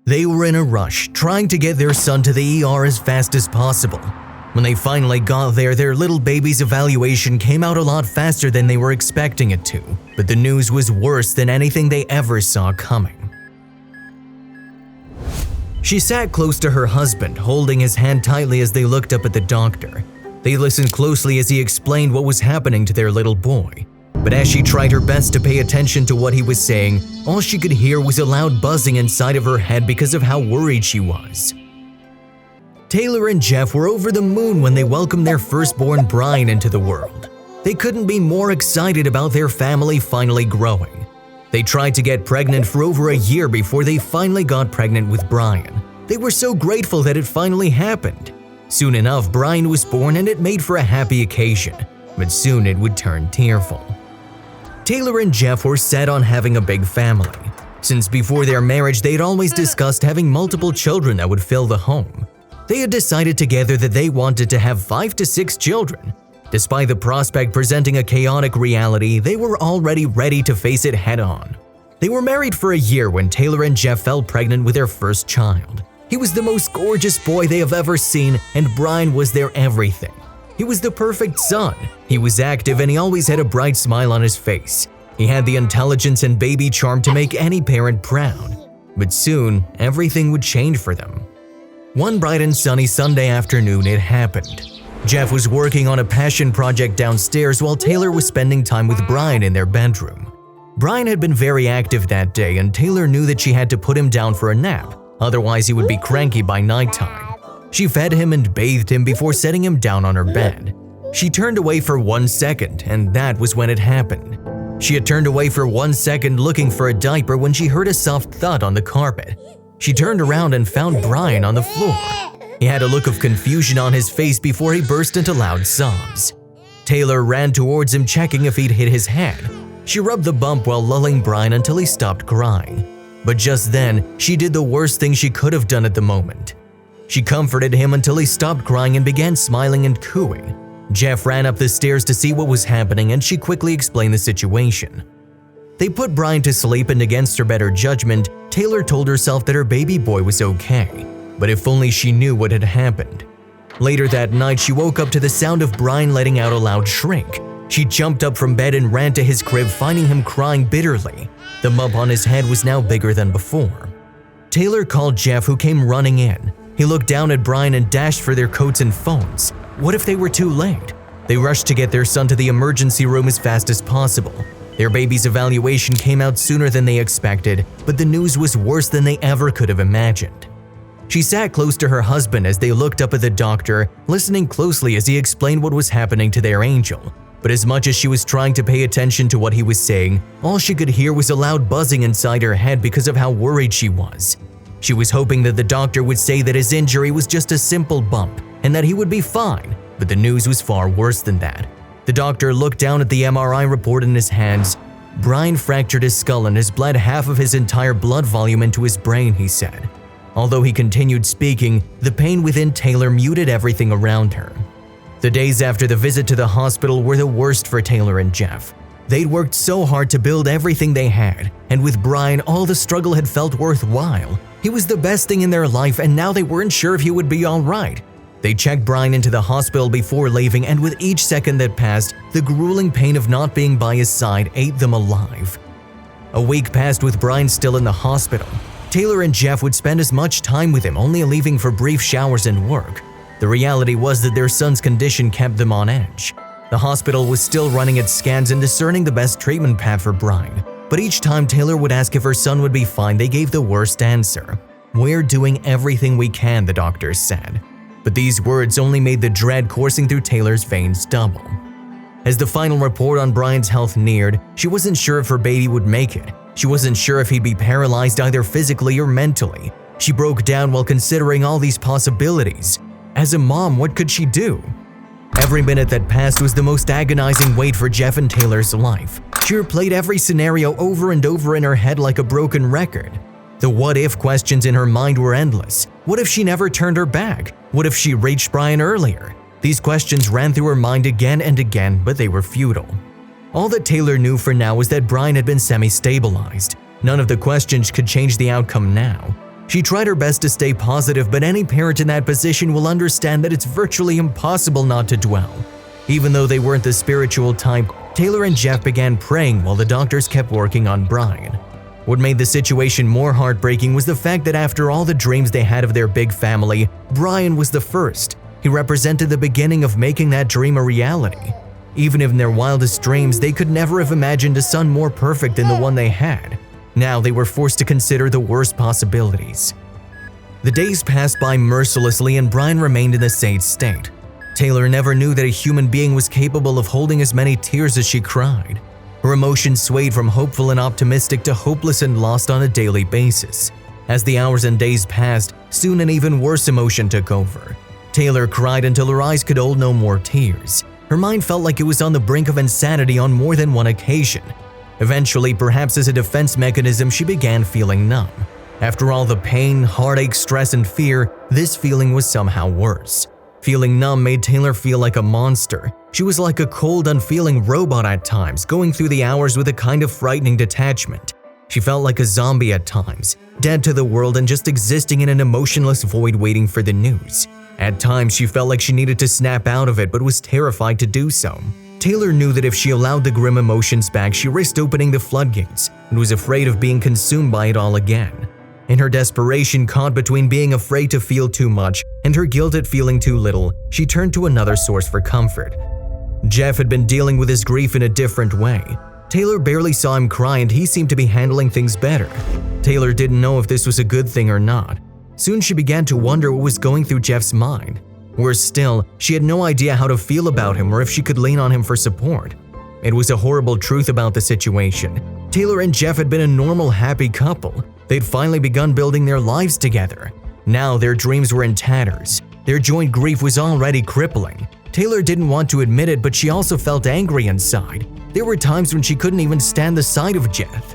They were in a rush, trying to get their son to the ER as fast as possible. When they finally got there, their little baby's evaluation came out a lot faster than they were expecting it to, but the news was worse than anything they ever saw coming. She sat close to her husband, holding his hand tightly as they looked up at the doctor. They listened closely as he explained what was happening to their little boy. But as she tried her best to pay attention to what he was saying, all she could hear was a loud buzzing inside of her head because of how worried she was. Taylor and Jeff were over the moon when they welcomed their firstborn Brian into the world. They couldn't be more excited about their family finally growing. They tried to get pregnant for over a year before they finally got pregnant with Brian. They were so grateful that it finally happened. Soon enough, Brian was born and it made for a happy occasion, but soon it would turn tearful. Taylor and Jeff were set on having a big family. Since before their marriage, they'd always discussed having multiple children that would fill the home. They had decided together that they wanted to have 5 to 6 children. Despite the prospect presenting a chaotic reality, they were already ready to face it head-on. They were married for a year when Taylor and Jeff fell pregnant with their first child. He was the most gorgeous boy they have ever seen, and Brian was their everything. He was the perfect son. He was active and he always had a bright smile on his face. He had the intelligence and baby charm to make any parent proud. But soon, everything would change for them. One bright and sunny Sunday afternoon, it happened. Jeff was working on a passion project downstairs while Taylor was spending time with Brian in their bedroom. Brian had been very active that day and Taylor knew that she had to put him down for a nap, otherwise he would be cranky by nighttime. She fed him and bathed him before setting him down on her bed. She turned away for 1 second, and that was when it happened. She had turned away for 1 second looking for a diaper when she heard a soft thud on the carpet. She turned around and found Brian on the floor. He had a look of confusion on his face before he burst into loud sobs. Taylor ran towards him, checking if he'd hit his head. She rubbed the bump while lulling Brian until he stopped crying. But just then, she did the worst thing she could have done at the moment. She comforted him until he stopped crying and began smiling and cooing. Jeff ran up the stairs to see what was happening and she quickly explained the situation. They put Brian to sleep and against her better judgment, Taylor told herself that her baby boy was okay, but if only she knew what had happened. Later that night, she woke up to the sound of Brian letting out a loud shriek. She jumped up from bed and ran to his crib, finding him crying bitterly. The bump on his head was now bigger than before. Taylor called Jeff, who came running in. He looked down at Brian and dashed for their coats and phones. What if they were too late? They rushed to get their son to the emergency room as fast as possible. Their baby's evaluation came out sooner than they expected, but the news was worse than they ever could have imagined. She sat close to her husband as they looked up at the doctor, listening closely as he explained what was happening to their angel. But as much as she was trying to pay attention to what he was saying, all she could hear was a loud buzzing inside her head because of how worried she was. She was hoping that the doctor would say that his injury was just a simple bump and that he would be fine, but the news was far worse than that. The doctor looked down at the MRI report in his hands. Brian fractured his skull and has bled half of his entire blood volume into his brain, he said. Although he continued speaking, the pain within Taylor muted everything around her. The days after the visit to the hospital were the worst for Taylor and Jeff. They'd worked so hard to build everything they had, and with Brian, all the struggle had felt worthwhile. He was the best thing in their life, and now they weren't sure if he would be all right. They checked Brian into the hospital before leaving, and with each second that passed, the grueling pain of not being by his side ate them alive. A week passed with Brian still in the hospital. Taylor and Jeff would spend as much time with him, only leaving for brief showers and work. The reality was that their son's condition kept them on edge. The hospital was still running its scans and discerning the best treatment path for Brian. But each time Taylor would ask if her son would be fine, they gave the worst answer. "We're doing everything we can," the doctors said. But these words only made the dread coursing through Taylor's veins double. As the final report on Brian's health neared, she wasn't sure if her baby would make it. She wasn't sure if he'd be paralyzed either physically or mentally. She broke down while considering all these possibilities. As a mom, what could she do? Every minute that passed was the most agonizing wait for Jeff and Taylor's life. She replayed every scenario over and over in her head like a broken record. The what-if questions in her mind were endless. What if she never turned her back? What if she reached Brian earlier? These questions ran through her mind again and again, but they were futile. All that Taylor knew for now was that Brian had been semi-stabilized. None of the questions could change the outcome now. She tried her best to stay positive, but any parent in that position will understand that it's virtually impossible not to dwell. Even though they weren't the spiritual type, Taylor and Jeff began praying while the doctors kept working on Brian. What made the situation more heartbreaking was the fact that after all the dreams they had of their big family, Brian was the first. He represented the beginning of making that dream a reality. Even in their wildest dreams, they could never have imagined a son more perfect than the one they had. Now they were forced to consider the worst possibilities. The days passed by mercilessly and Brian remained in the same state. Taylor never knew that a human being was capable of holding as many tears as she cried. Her emotions swayed from hopeful and optimistic to hopeless and lost on a daily basis. As the hours and days passed, soon an even worse emotion took over. Taylor cried until her eyes could hold no more tears. Her mind felt like it was on the brink of insanity on more than one occasion. Eventually, perhaps as a defense mechanism, she began feeling numb. After all the pain, heartache, stress, and fear, this feeling was somehow worse. Feeling numb made Taylor feel like a monster. She was like a cold, unfeeling robot at times, going through the hours with a kind of frightening detachment. She felt like a zombie at times, dead to the world and just existing in an emotionless void waiting for the news. At times, she felt like she needed to snap out of it but was terrified to do so. Taylor knew that if she allowed the grim emotions back, she risked opening the floodgates and was afraid of being consumed by it all again. In her desperation, caught between being afraid to feel too much and her guilt at feeling too little, she turned to another source for comfort. Jeff had been dealing with his grief in a different way. Taylor barely saw him cry and he seemed to be handling things better. Taylor didn't know if this was a good thing or not. Soon she began to wonder what was going through Jeff's mind. Worse still, she had no idea how to feel about him or if she could lean on him for support. It was a horrible truth about the situation. Taylor and Jeff had been a normal, happy couple. They'd finally begun building their lives together. Now their dreams were in tatters. Their joint grief was already crippling. Taylor didn't want to admit it, but she also felt angry inside. There were times when she couldn't even stand the sight of Jeff.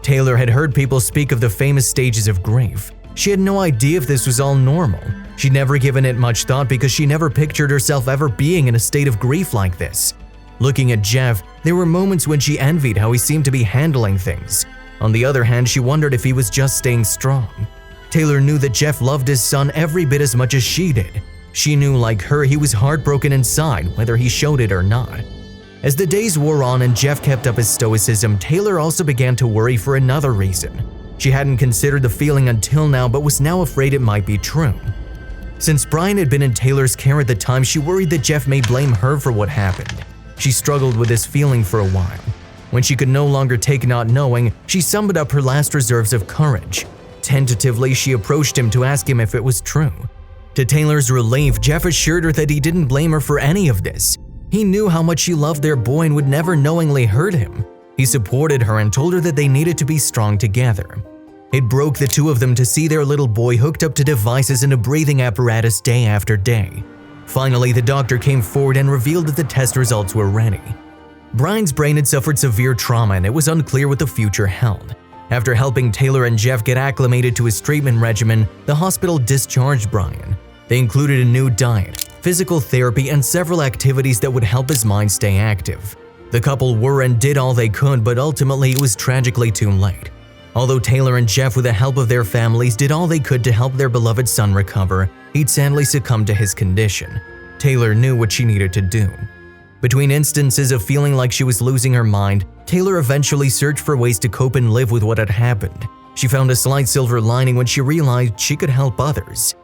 Taylor had heard people speak of the famous stages of grief. She had no idea if this was all normal. She'd never given it much thought because she never pictured herself ever being in a state of grief like this. Looking at Jeff, there were moments when she envied how he seemed to be handling things. On the other hand, she wondered if he was just staying strong. Taylor knew that Jeff loved his son every bit as much as she did. She knew, like her, he was heartbroken inside, whether he showed it or not. As the days wore on and Jeff kept up his stoicism, Taylor also began to worry for another reason. She hadn't considered the feeling until now, but was now afraid it might be true. Since Brian had been in Taylor's care at the time, she worried that Jeff may blame her for what happened. She struggled with this feeling for a while. When she could no longer take not knowing, she summoned up her last reserves of courage. Tentatively, she approached him to ask him if it was true. To Taylor's relief, Jeff assured her that he didn't blame her for any of this. He knew how much she loved their boy and would never knowingly hurt him. He supported her and told her that they needed to be strong together. It broke the two of them to see their little boy hooked up to devices and a breathing apparatus day after day. Finally, the doctor came forward and revealed that the test results were ready. Brian's brain had suffered severe trauma and it was unclear what the future held. After helping Taylor and Jeff get acclimated to his treatment regimen, the hospital discharged Brian. They included a new diet, physical therapy, and several activities that would help his mind stay active. The couple were and did all they could, but ultimately it was tragically too late. Although Taylor and Jeff, with the help of their families, did all they could to help their beloved son recover, he'd sadly succumbed to his condition. Taylor knew what she needed to do. Between instances of feeling like she was losing her mind, Taylor eventually searched for ways to cope and live with what had happened. She found a slight silver lining when she realized she could help others.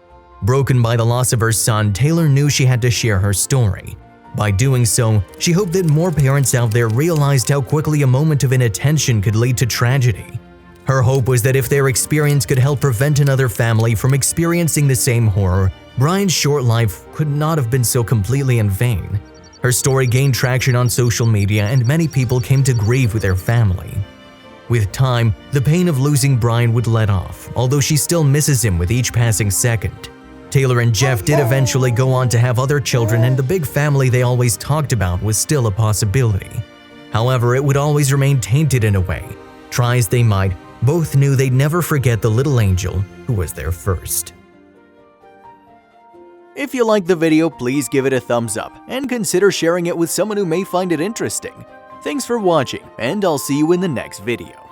Broken by the loss of her son, Taylor knew she had to share her story. By doing so, she hoped that more parents out there realized how quickly a moment of inattention could lead to tragedy. Her hope was that if their experience could help prevent another family from experiencing the same horror, Brian's short life could not have been so completely in vain. Her story gained traction on social media and many people came to grieve with their family. With time, the pain of losing Brian would let off, although she still misses him with each passing second. Taylor and Jeff did eventually go on to have other children, and the big family they always talked about was still a possibility. However, it would always remain tainted in a way. Try as they might, both knew they'd never forget the little angel who was their first. If you liked the video, please give it a thumbs up and consider sharing it with someone who may find it interesting. Thanks for watching, and I'll see you in the next video.